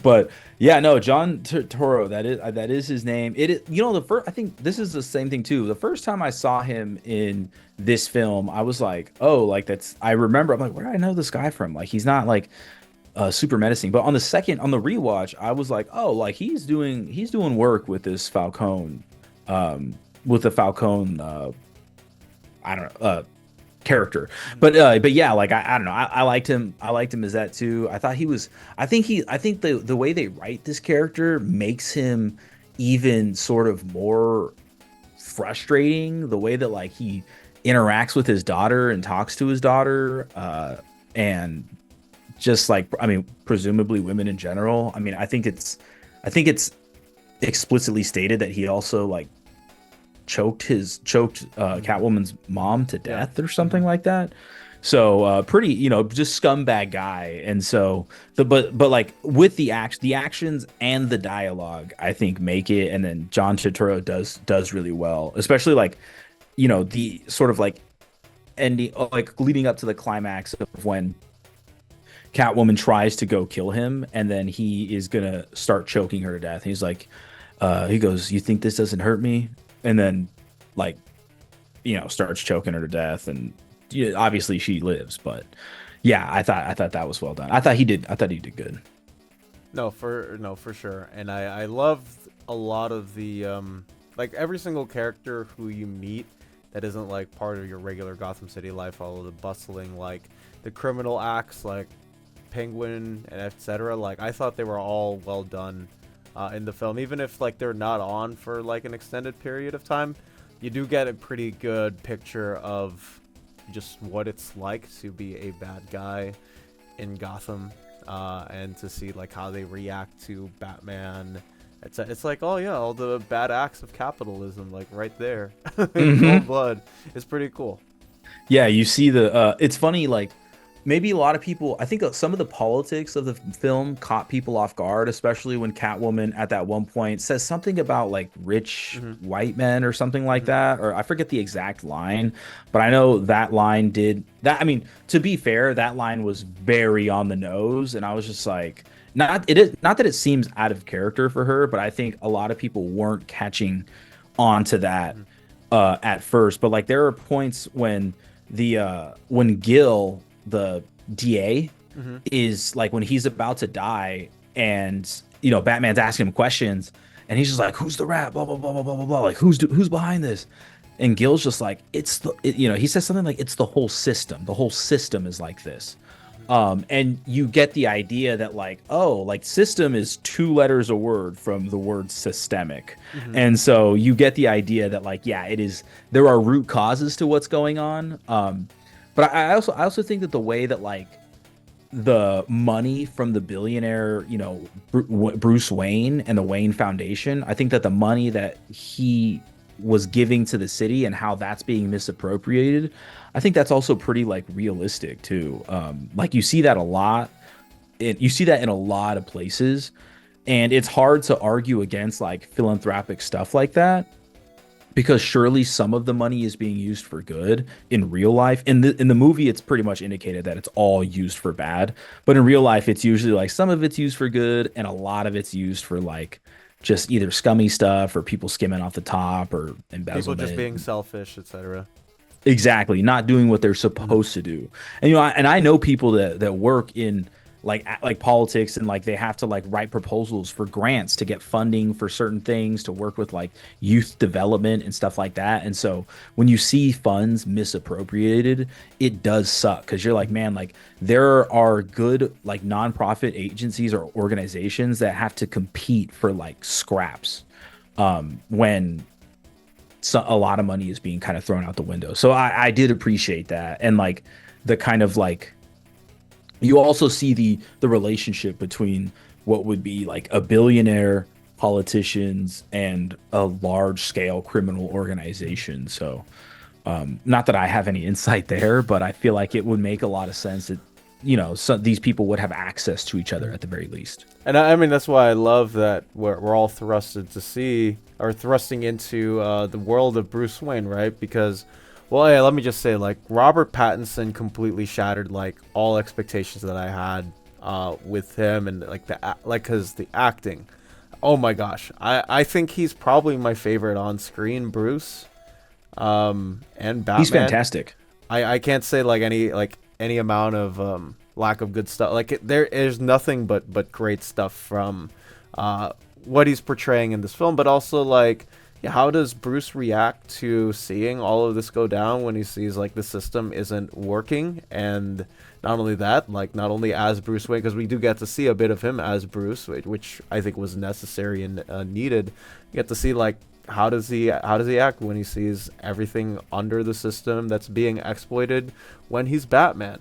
But yeah, no, John Turturro, that is his name. It is, the first. I think this is the same thing too. The first time I saw him in this film, I was like, oh, like that's. I remember. I'm like, where do I know this guy from? Like, he's not like super menacing. But on the rewatch, I was like, oh, like he's doing work with this Falcone, with the Falcone. I don't know. Character, but yeah, like I don't know, I liked him as that too. I thought I think the way they write this character makes him even sort of more frustrating, the way that like he interacts with his daughter and talks to his daughter, and just like, I mean, presumably women in general. I mean, I think it's explicitly stated that he also like choked Catwoman's mom to death or something like that. So pretty, just scumbag guy. And so but like with the actions and the dialogue, I think make it. And then John Turturro does really well, especially like, the sort of like ending, like leading up to the climax of when Catwoman tries to go kill him, and then he is gonna start choking her to death. He's like, he goes, "You think this doesn't hurt me?" And then, like, starts choking her to death, and obviously she lives. But yeah, I thought that was well done. I thought he did good. No, for sure. And I loved a lot of the like every single character who you meet that isn't like part of your regular Gotham City life, all of the bustling, like the criminal acts like Penguin and etc. Like I thought they were all well done. in the film, even if like they're not on for like an extended period of time. You do get a pretty good picture of just what it's like to be a bad guy in Gotham, and to see like how they react to Batman. It's like, oh yeah, all the bad acts of capitalism, like right there in cold blood. It's pretty cool. Yeah, you see the it's funny, like maybe a lot of people, I think some of the politics of the film caught people off guard, especially when Catwoman at that one point says something about like rich Hmm. white men or something like Hmm. that, or I forget the exact line, but I know that line did that. I mean, to be fair, that line was very on the nose, and I was just like, not that it seems out of character for her, but I think a lot of people weren't catching on to that Hmm. at first. But like there are points when Gil, the DA, Hmm. is like when he's about to die, and Batman's asking him questions, and he's just like, "Who's the rat?" Blah blah blah blah blah blah blah. Like who's behind this? And Gil's just like, he says something like, "It's the whole system. The whole system is like this." And you get the idea that like, oh, like system is two letters a word from the word systemic. Hmm. And so you get the idea that like, yeah, it is, there are root causes to what's going on. But I also think that the way that like the money from the billionaire, Bruce Wayne and the Wayne Foundation, I think that the money that he was giving to the city and how that's being misappropriated, I think that's also pretty like realistic too. Like you see that a lot. You see that in a lot of places, and it's hard to argue against like philanthropic stuff like that because surely some of the money is being used for good in real life. In the movie, it's pretty much indicated that it's all used for bad, but in real life, it's usually like some of it's used for good and a lot of it's used for like just either scummy stuff or people skimming off the top or People just embezzlement. being selfish, etc. Exactly, not doing what they're Hmm. supposed to do. And I know people that work in like politics, and like they have to like write proposals for grants to get funding for certain things to work with like youth development and stuff like that. And so when you see funds misappropriated, it does suck because you're like, man, like there are good like nonprofit agencies or organizations that have to compete for like scraps when a lot of money is being kind of thrown out the window. So I did appreciate that. And like the kind of like you also see the relationship between what would be like a billionaire politicians and a large scale criminal organization. So not that I have any insight there, but I feel like it would make a lot of sense that these people would have access to each other at the very least. And I mean, that's why I love that we're all thrusted to see, or thrusting into the world of Bruce Wayne, right? Because, well, yeah, let me just say, like, Robert Pattinson completely shattered, like, all expectations that I had with him, and, like, cause the acting. Oh my gosh. I think he's probably my favorite on-screen Bruce, and He's Batman. fantastic. I can't say any amount of lack of good stuff. Like there is nothing but great stuff from what he's portraying in this film, but also like, yeah, how does Bruce react to seeing all of this go down when he sees like the system isn't working? And not only that, like not only as Bruce Wayne, because we do get to see a bit of him as Bruce, which I think was necessary and needed. You get to see like how does he act when he sees everything under the system that's being exploited when he's Batman.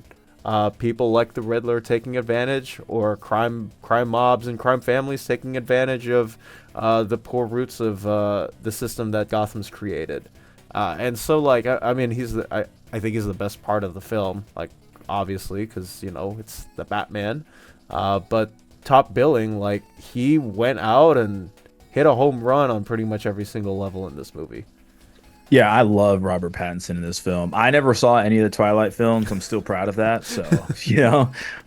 People like the Riddler taking advantage, or crime mobs and crime families taking advantage of the poor roots of the system that Gotham's created. And so, like, I mean, I think he's the best part of the film, like, obviously, because, it's the Batman. But top billing, like, he went out and hit a home run on pretty much every single level in this movie. Yeah, I love Robert Pattinson in this film. I never saw any of the Twilight films. I'm still proud of that. So,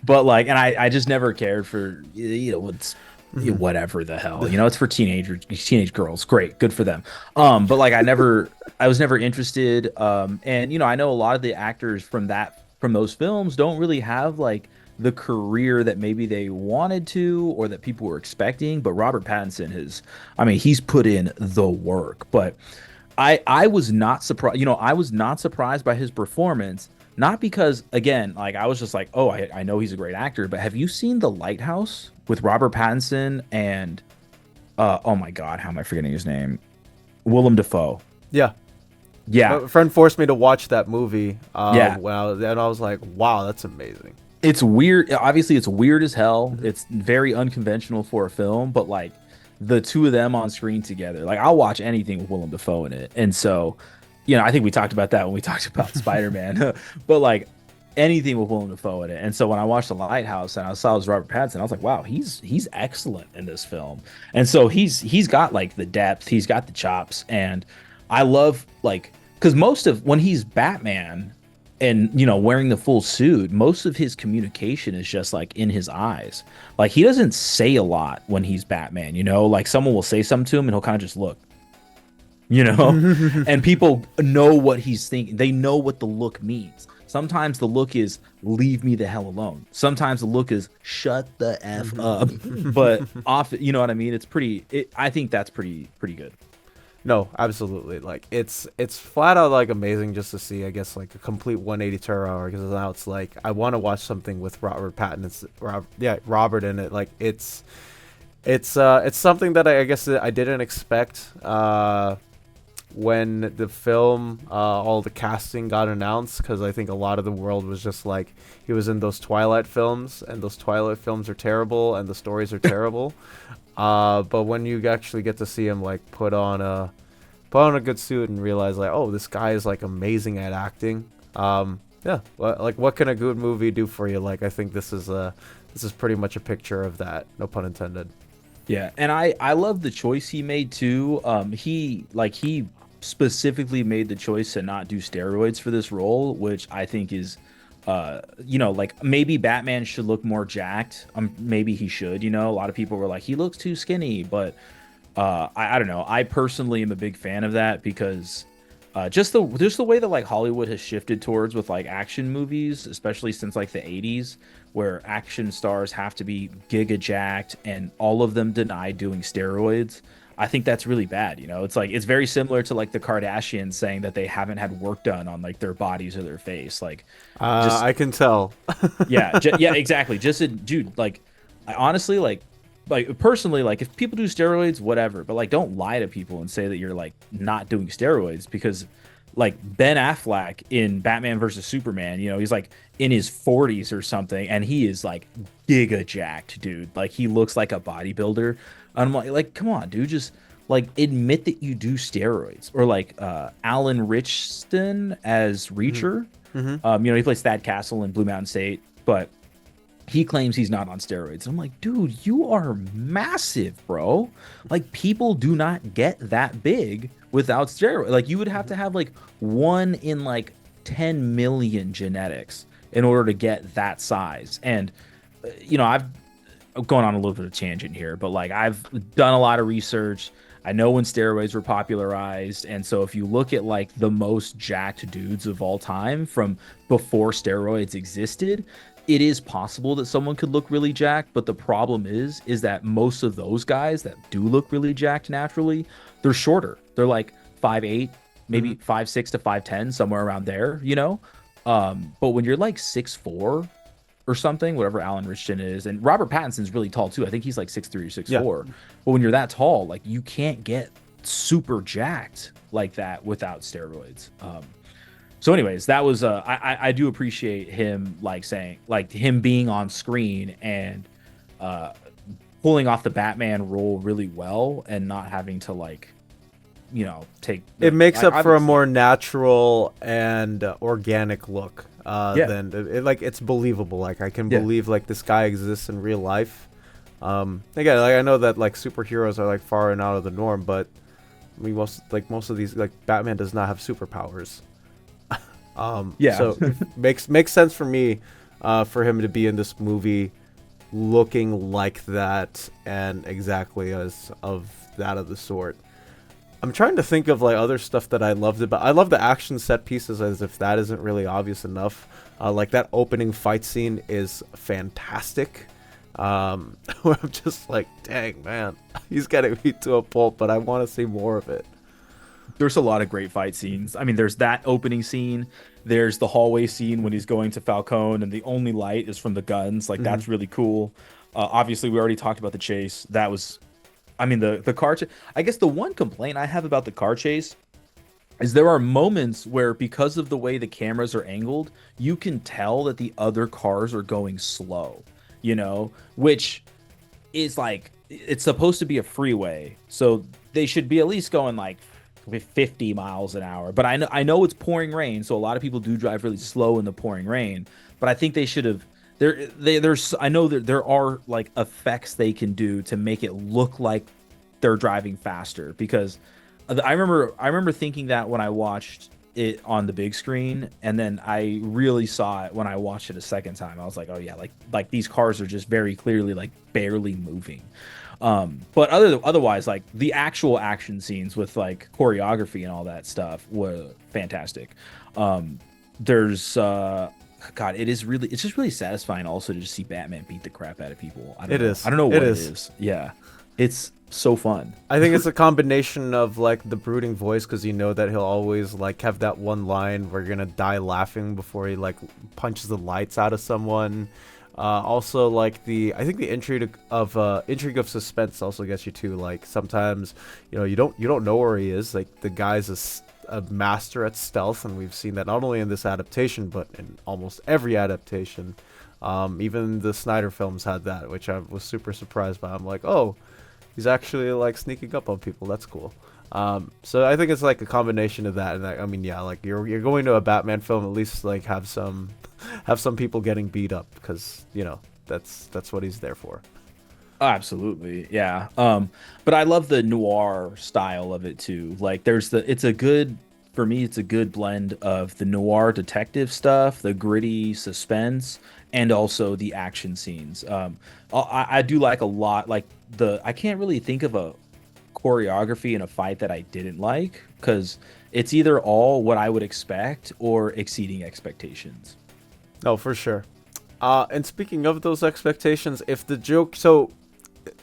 but like, and I just never cared for, what's, Hmm. whatever the hell, it's for teenage girls. Great. Good for them. But like, I was never interested. And I know a lot of the actors from those films don't really have like the career that maybe they wanted to or that people were expecting. But Robert Pattinson I mean, he's put in the work. But I was not surprised. I was not surprised by his performance. Not because, again, like I was just like, oh, I know he's a great actor. But have you seen The Lighthouse with Robert Pattinson and Oh my God, how am I forgetting his name? Willem Dafoe. Yeah. Yeah, My friend forced me to watch that movie. yeah. And I was like, wow, that's amazing. It's weird. Obviously, it's weird as hell. Hmm. It's very unconventional for a film, but like the two of them on screen together, like I'll watch anything with Willem Dafoe in it. And so, I think we talked about that when we talked about Spider-Man, but like anything with Willem Dafoe in it. And so when I watched The Lighthouse and I saw it was Robert Pattinson, I was like, wow, he's excellent in this film. And so he's got like the depth, he's got the chops, and I love like because most of when he's Batman and wearing the full suit, most of his communication is just like in his eyes. Like he doesn't say a lot when he's Batman, like someone will say something to him and he'll kind of just look, and people know what he's thinking. They know what the look means. Sometimes the look is leave me the hell alone. Sometimes the look is shut the f up. But often, you know what I mean? I think that's pretty good. No, absolutely. Like it's flat out like amazing just to see, I guess, like a complete 180 turn, because now it's like I want to watch something with Robert Pattinson. Robert in it. Like it's something that I guess I didn't expect. When the film, all the casting got announced, because I think a lot of the world was just like, he was in those Twilight films, and those Twilight films are terrible, and the stories are terrible. But when you actually get to see him like put on a good suit and realize like, oh, this guy is like amazing at acting. Yeah, like what can a good movie do for you? Like I think this is pretty much a picture of that. No pun intended. Yeah, and I love the choice he made too. He specifically made the choice to not do steroids for this role, which I think is like maybe Batman should look more jacked. Maybe he should, a lot of people were like he looks too skinny, but I don't know. I personally am a big fan of that because just the way that like Hollywood has shifted towards with like action movies, especially since like the 80s, where action stars have to be giga jacked and all of them deny doing steroids. I think that's really bad. It's like it's very similar to like the Kardashians saying that they haven't had work done on like their bodies or their face. Like just I can tell. yeah, yeah, exactly. Just a dude, like I honestly like personally, like if people do steroids, whatever, but like don't lie to people and say that you're like not doing steroids because like Ben Affleck in Batman versus Superman, he's like in his 40s or something, and he is like giga jacked, dude. Like he looks like a bodybuilder. And I'm like, come on, dude, just like admit that you do steroids. Or like Alan Richardson as Hmm. Reacher. Hmm. He plays Thad Castle in Blue Mountain State, but he claims he's not on steroids. And I'm like, dude, you are massive, bro. Like people do not get that big without steroids. Like you would have to have like one in like 10 million genetics in order to get that size. And I'm going on a little bit of a tangent here, but like I've done a lot of research. I know when steroids were popularized, and so if you look at like the most jacked dudes of all time from before steroids existed, it is possible that someone could look really jacked, but the problem is that most of those guys that do look really jacked naturally, they're shorter. They're like 5'8", Hmm. maybe 5'6" to 5'10", somewhere around there. But when you're like 6'4" or something, whatever Alan Richardson is, and Robert Pattinson's really tall too. I think he's like 6'3" or six Yeah. four. But when you're that tall, like you can't get super jacked like that without steroids. So, anyways, that was I do appreciate him like saying like him being on screen and uh pulling off the Batman role really well and not having to like take It makes up for a obviously more natural and organic look. yeah Than like it's believable. Like I can yeah believe like this guy exists in real life. Again, like I know that like superheroes are like far and out of the norm, but I mean most of these, like Batman does not have superpowers. yeah So it makes sense for me, for him to be in this movie, looking like that and exactly as of that of the sort. I'm trying to think of like other stuff that I loved about. I love the action set pieces, as if that isn't really obvious enough. Like that opening fight scene is fantastic. Where I'm just like, dang man, he's getting me to a pulp, but I want to see more of it. there's a lot of great fight scenes. I mean, there's that opening scene. There's the hallway scene when he's going to Falcone and the only light is from the guns. Like Hmm. that's really cool. Obviously, we already talked about the chase. That was I mean, the car chase. I guess the one complaint I have about the car chase is there are moments where, because of the way the cameras are angled, you can tell that the other cars are going slow, which is like, it's supposed to be a freeway, so they should be at least going like 50 miles an hour. But I know it's pouring rain, so a lot of people do drive really slow in the pouring rain. But I think they should have there's I know that there are like effects they can do to make it look like they're driving faster, because I remember thinking that when I watched it on the big screen, and then I really saw it when I watched it a second time. I was like, oh yeah, like these cars are just very clearly like barely moving. But otherwise, like the actual action scenes with like choreography and all that stuff were fantastic. There's God, it's just really satisfying also to just see Batman beat the crap out of people. It is. I don't know It what it is. is. Yeah, it's so fun. I think it's a combination of like the brooding voice, because you know that he'll always like have that one line where you're gonna die laughing before he like punches the lights out of someone. Also, like I think the intrigue of suspense also gets you too. Like sometimes, you don't know where he is. Like the guy's a master at stealth, and we've seen that not only in this adaptation but in almost every adaptation. Even the Snyder films had that, which I was super surprised by. I'm like, oh, he's actually like sneaking up on people. That's cool. So I think it's like a combination of that, and I mean, yeah, like you're going to a Batman film, at least like have some people getting beat up, because that's what he's there for. Oh, absolutely. Yeah. But I love the noir style of it too. Like for me, it's a good blend of the noir detective stuff, the gritty suspense, and also the action scenes. I do like a lot, like I can't really think of a choreography in a fight that I didn't like, because it's either all what I would expect or exceeding expectations. No, for sure. And speaking of those expectations, if the joke, so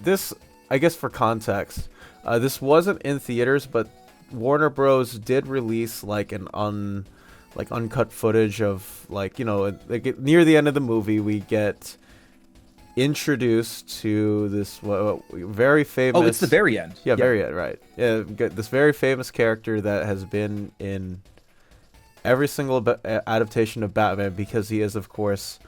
this, I guess for context, this wasn't in theaters, but Warner Bros. Did release like like uncut footage of like near the end of the movie we get introduced to this very famous. Oh, it's the very end. Yeah, very end, right? Yeah, we get this very famous character that has been in every single adaptation of Batman, because he is, of course,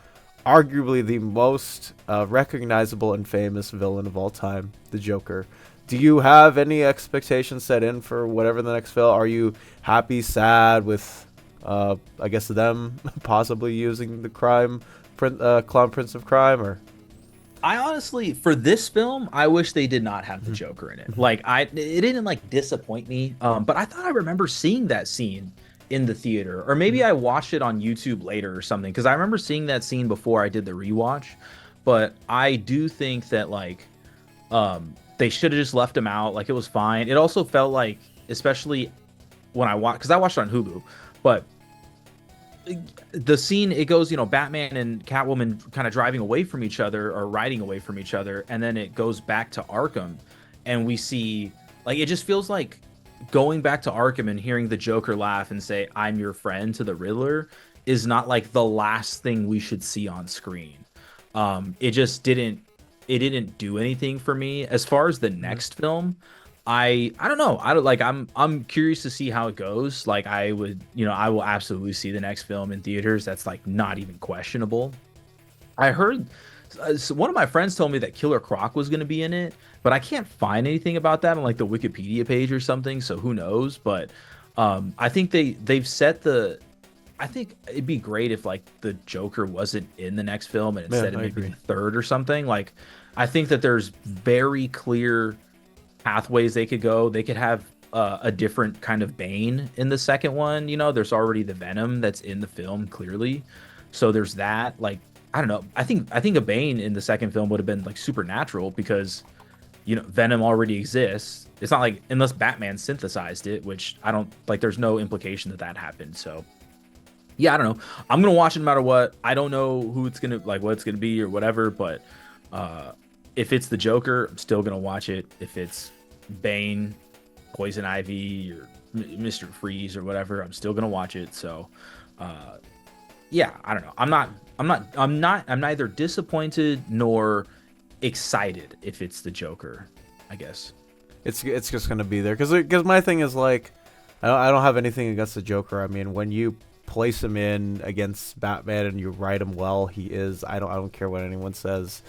arguably the most recognizable and famous villain of all time, the Joker. Do you have any expectations set in for whatever the next film? Are you happy, sad with, I guess, them possibly using the Clown Prince of Crime, or? I honestly, for this film, I wish they did not have the Joker in it. Like, it didn't like disappoint me. But I thought I remember seeing that scene in the theater, or maybe I watched it on YouTube later or something, because I remember seeing that scene before I did the rewatch. But I do think that like, they should have just left him out. Like, it was fine. It also felt like, especially when I watched, because I watched it on Hulu, but the scene, it goes, Batman and Catwoman kind of driving away from each other, or riding away from each other, and then it goes back to Arkham, and we see, like, it just feels like going back to Arkham and hearing the Joker laugh and say, "I'm your friend," to the Riddler is not like the last thing we should see on screen. It didn't do anything for me. As far as the next film, I don't know. I don't like I'm curious to see how it goes. Like, I will absolutely see the next film in theaters. That's like not even questionable. I heard so one of my friends told me that Killer Croc was going to be in it, but I can't find anything about that on like the Wikipedia page or something, so who knows. But I think they've set the I think it'd be great if like the Joker wasn't in the next film, and instead Yeah, of I maybe agree. the third or something. Like, I think that there's very clear pathways they could go. They could have a different kind of Bane in the second one. There's already the Venom that's in the film clearly, so there's that. Like, I don't know. I think a Bane in the second film would have been like supernatural, because Venom already exists. It's not like, unless Batman synthesized it, which I don't like. There's no implication that that happened. So yeah, I don't know. I'm gonna watch it no matter what. I don't know who it's gonna like, what it's gonna be or whatever, but if it's the Joker, I'm still gonna watch it. If it's Bane, Poison Ivy, or Mr. Freeze or whatever, I'm still gonna watch it. So yeah, I don't know. I'm neither disappointed nor excited if it's the Joker, I guess. It's just gonna be there because my thing is like I don't have anything against the Joker. I mean, when you place him in against Batman and you write him well, he is. I don't care what anyone says.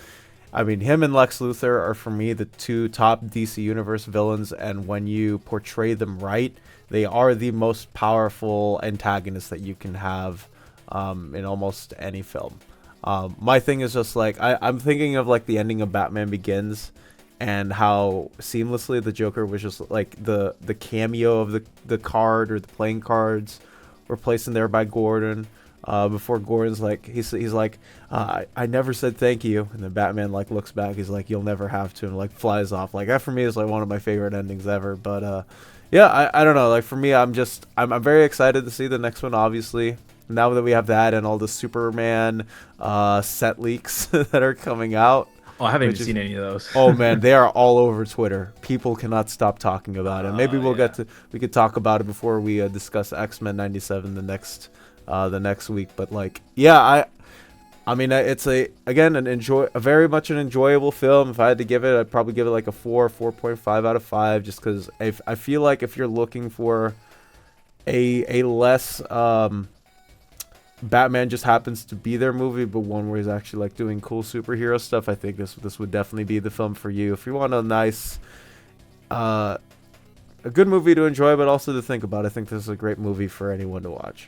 I mean, him and Lex Luthor are for me the two top DC Universe villains, and when you portray them right, they are the most powerful antagonists that you can have in almost any film. My thing is just like I'm thinking of like the ending of Batman Begins, and how seamlessly the Joker was just like the cameo of the card or the playing cards were placed in there by Gordon. Before Gordon's like he's like I never said thank you, and then Batman like looks back, he's like you'll never have to, and like flies off. Like that for me is like one of my favorite endings ever. But yeah, I don't know, like for me I'm very excited to see the next one, obviously. Now that we have that and all the Superman set leaks that are coming out. Oh, I haven't even seen any of those. Oh man, they are all over Twitter. People cannot stop talking about it. Maybe we could talk about it before we discuss X-Men 97 the next week. But like, yeah, I mean, it's a very much an enjoyable film. If I had to give it, I'd probably give it like a 4.5 out of 5, just because I feel like if you're looking for a less Batman just happens to be their movie, but one where he's actually like doing cool superhero stuff, I think this would definitely be the film for you. If you want a nice, a good movie to enjoy, but also to think about, I think this is a great movie for anyone to watch.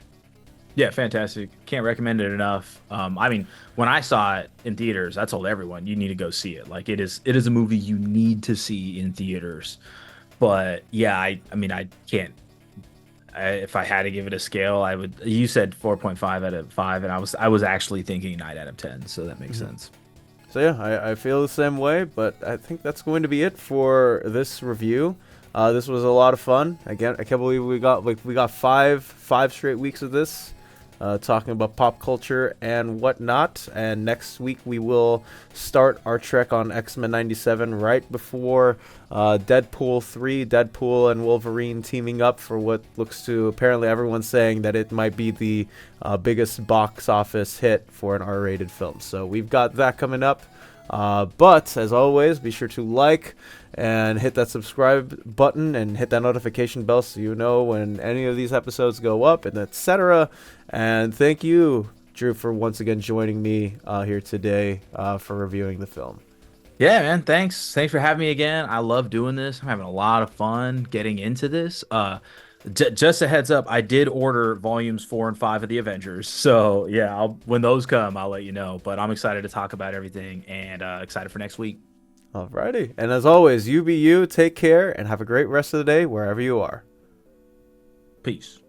Yeah, fantastic. Can't recommend it enough. I mean, when I saw it in theaters, I told everyone you need to go see it. Like it is a movie you need to see in theaters. But yeah, I mean, I can't. If I had to give it a scale, I would. You said 4.5 out of 5, and I was actually thinking 9 out of 10. So that makes sense. So yeah, I feel the same way. But I think that's going to be it for this review. This was a lot of fun. Again, I can't believe we got five straight weeks of this. Talking about pop culture and whatnot. And next week we will start our trek on X-Men 97 right before Deadpool 3, Deadpool and Wolverine teaming up for what looks to, apparently everyone's saying that it might be the biggest box office hit for an R-rated film. So we've got that coming up. But as always, be sure to like and hit that subscribe button and hit that notification bell so you know when any of these episodes go up, and etc. And thank you, Drew, for once again joining me here today for reviewing the film. Yeah, man. Thanks for having me again. I love doing this. I'm having a lot of fun getting into this. Just a heads up, I did order volumes 4 and 5 of the Avengers. So yeah, when those come, I'll let you know. But I'm excited to talk about everything, and excited for next week. Alrighty. And as always, you be you, take care, and have a great rest of the day wherever you are. Peace.